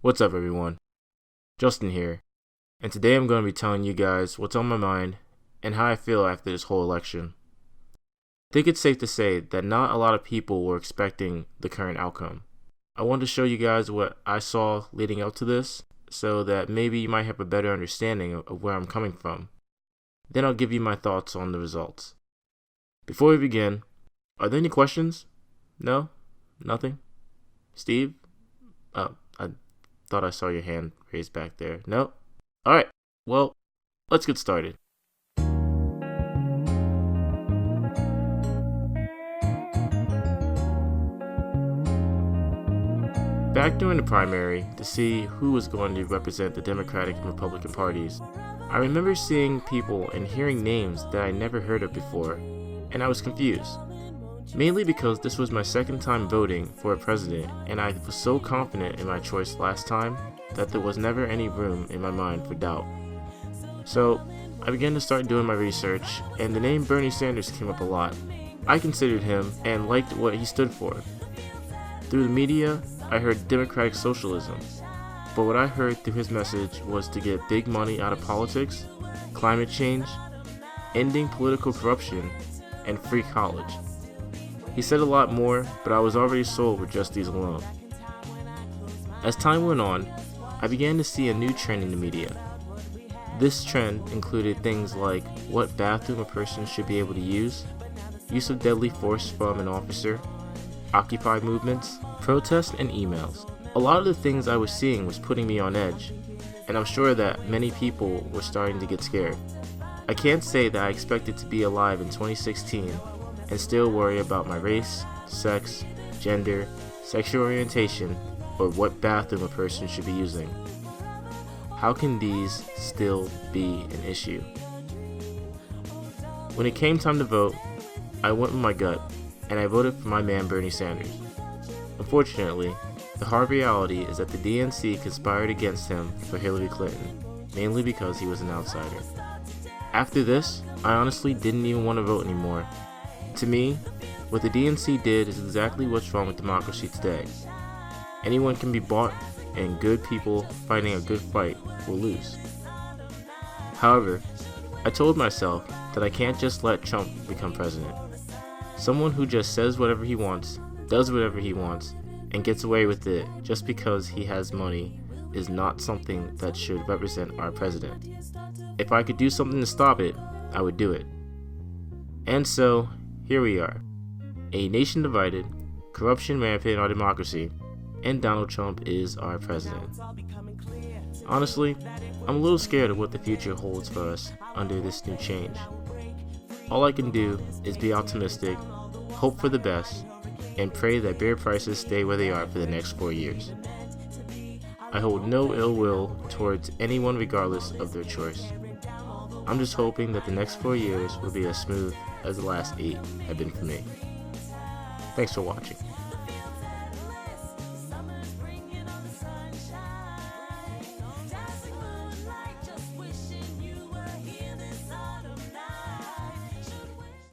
What's up, everyone? Justin here, and today I'm going to be telling you guys what's on my mind and how I feel after this whole election. I think it's safe to say that not a lot of people were expecting the current outcome. I wanted to show you guys what I saw leading up to this so that maybe you might have a better understanding of where I'm coming from. Then I'll give you my thoughts on the results. Before we begin, are there any questions? No? Nothing? Steve? I thought I saw your hand raised back there. No? Alright, well, let's get started. Back during the primary, to see who was going to represent the Democratic and Republican parties, I remember seeing people and hearing names that I never heard of before, and I was confused. Mainly because this was my second time voting for a president, and I was so confident in my choice last time that there was never any room in my mind for doubt. So I began to start doing my research, and the name Bernie Sanders came up a lot. I considered him and liked what he stood for. Through the media, I heard democratic socialism, but what I heard through his message was to get big money out of politics, climate change, ending political corruption, and free college. He said a lot more, but I was already sold with just these alone. As time went on, I began to see a new trend in the media. This trend included things like what bathroom a person should be able to use of deadly force from an officer, Occupy movements, protests, and emails. A lot of the things I was seeing was putting me on edge, and I'm sure that many people were starting to get scared. I can't say that I expected to be alive in 2016 and still worry about my race, sex, gender, sexual orientation, or what bathroom a person should be using. How can these still be an issue? When it came time to vote, I went with my gut, and I voted for my man Bernie Sanders. Unfortunately, the hard reality is that the DNC conspired against him for Hillary Clinton, mainly because he was an outsider. After this, I honestly didn't even want to vote anymore. To me, what the DNC did is exactly what's wrong with democracy today. Anyone can be bought, and good people fighting a good fight will lose. However, I told myself that I can't just let Trump become president. Someone who just says whatever he wants, does whatever he wants, and gets away with it just because he has money is not something that should represent our president. If I could do something to stop it, I would do it. And so, here we are, a nation divided, corruption rampant in our democracy, and Donald Trump is our president. Honestly, I'm a little scared of what the future holds for us under this new change. All I can do is be optimistic, hope for the best, and pray that beer prices stay where they are for the next 4 years. I hold no ill will towards anyone regardless of their choice. I'm just hoping that the next 4 years will be as smooth as the last 8 have been for me. Thanks for watching.